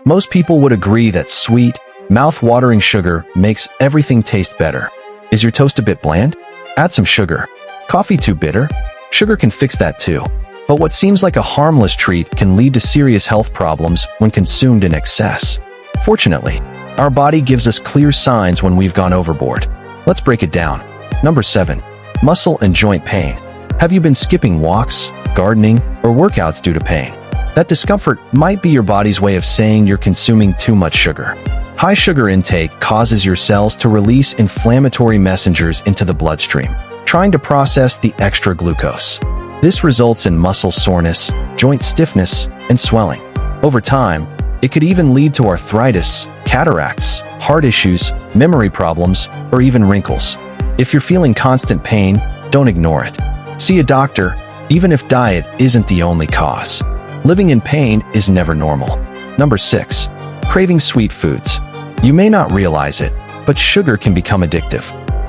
Most people would agree that sweet, mouth-watering sugar makes everything taste better. Is your toast a bit bland? Add some sugar. Coffee too bitter? Sugar can fix that too. But what seems like a harmless treat can lead to serious health problems when consumed in excess. Fortunately, our body gives us clear signs when we've gone overboard. Let's break it down. Number 7. Muscle and joint pain. Have you been skipping walks, gardening, or workouts due to pain? That discomfort might be your body's way of saying you're consuming too much sugar. High sugar intake causes your cells to release inflammatory messengers into the bloodstream, trying to process the extra glucose. This results in muscle soreness, joint stiffness, and swelling. Over time, it could even lead to arthritis, cataracts, heart issues, memory problems, or even wrinkles. If you're feeling constant pain, don't ignore it. See a doctor, even if diet isn't the only cause. Living in pain is never normal. Number 6. Craving sweet foods. You may not realize it, but sugar can become addictive.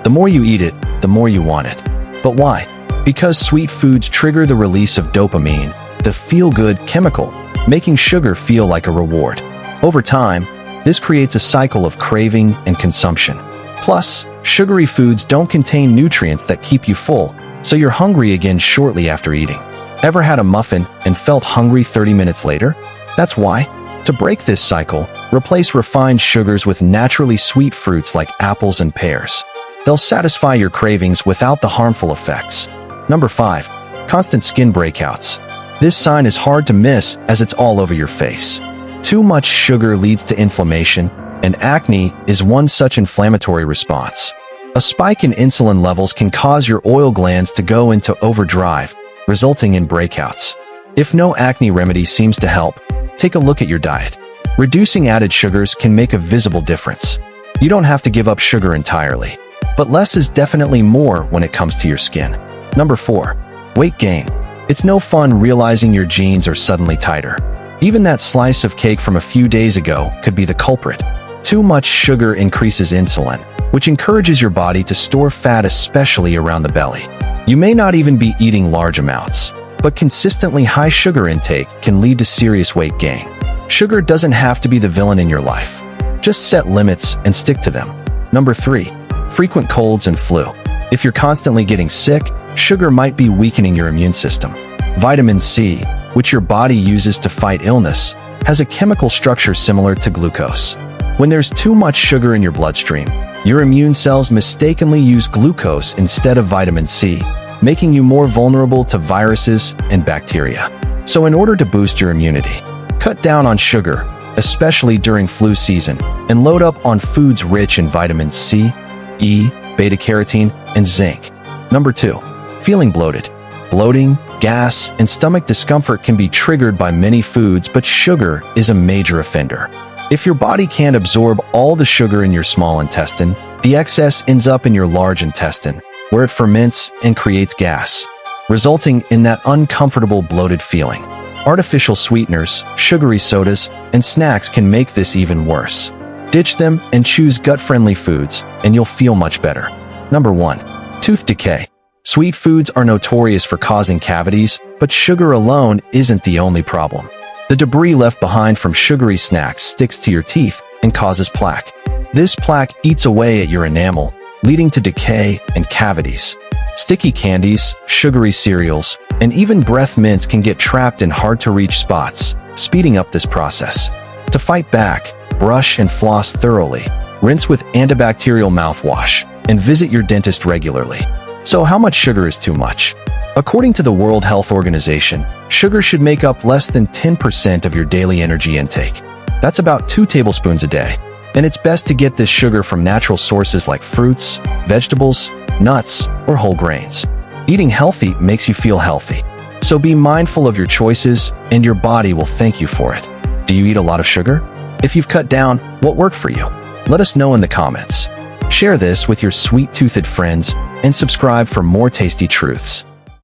The more you eat it, the more you want it. But why? Because sweet foods trigger the release of dopamine, the feel-good chemical, making sugar feel like a reward. Over time, this creates a cycle of craving and consumption. Plus, sugary foods don't contain nutrients that keep you full, so you're hungry again shortly after eating. Ever had a muffin and felt hungry 30 minutes later? That's why. To break this cycle, replace refined sugars with naturally sweet fruits like apples and pears. They'll satisfy your cravings without the harmful effects. Number 5. Constant skin breakouts. This sign is hard to miss as it's all over your face. Too much sugar leads to inflammation, and acne is one such inflammatory response. A spike in insulin levels can cause your oil glands to go into overdrive, resulting in breakouts. If no acne remedy seems to help, take a look at your diet. Reducing added sugars can make a visible difference. You don't have to give up sugar entirely, but less is definitely more when it comes to your skin. Number 4. Weight gain. It's no fun realizing your jeans are suddenly tighter. Even that slice of cake from a few days ago could be the culprit. Too much sugar increases insulin, which encourages your body to store fat, especially around the belly. You may not even be eating large amounts, but consistently high sugar intake can lead to serious weight gain. Sugar doesn't have to be the villain in your life. Just set limits and stick to them. Number 3. Frequent colds and flu. If you're constantly getting sick, sugar might be weakening your immune system. Vitamin C, which your body uses to fight illness, has a chemical structure similar to glucose. When there's too much sugar in your bloodstream, your immune cells mistakenly use glucose instead of vitamin C, making you more vulnerable to viruses and bacteria. So in order to boost your immunity, cut down on sugar, especially during flu season, and load up on foods rich in vitamins C, E, beta-carotene, and zinc. Number 2. Feeling bloated. Bloating, gas, and stomach discomfort can be triggered by many foods, but sugar is a major offender. If your body can't absorb all the sugar in your small intestine, the excess ends up in your large intestine, where it ferments and creates gas, resulting in that uncomfortable bloated feeling. Artificial sweeteners, sugary sodas, and snacks can make this even worse. Ditch them and choose gut-friendly foods, and you'll feel much better. Number 1. Tooth decay. Sweet foods are notorious for causing cavities, but sugar alone isn't the only problem. The debris left behind from sugary snacks sticks to your teeth and causes plaque. This plaque eats away at your enamel, leading to decay and cavities. Sticky candies, sugary cereals, and even breath mints can get trapped in hard-to-reach spots, speeding up this process. To fight back, brush and floss thoroughly, rinse with antibacterial mouthwash, and visit your dentist regularly. So how much sugar is too much? According to the World Health Organization, sugar should make up less than 10% of your daily energy intake. That's about 2 tablespoons a day. And it's best to get this sugar from natural sources like fruits, vegetables, nuts, or whole grains. Eating healthy makes you feel healthy. So be mindful of your choices, and your body will thank you for it. Do you eat a lot of sugar? If you've cut down, what worked for you? Let us know in the comments. Share this with your sweet-toothed friends and subscribe for more tasty truths.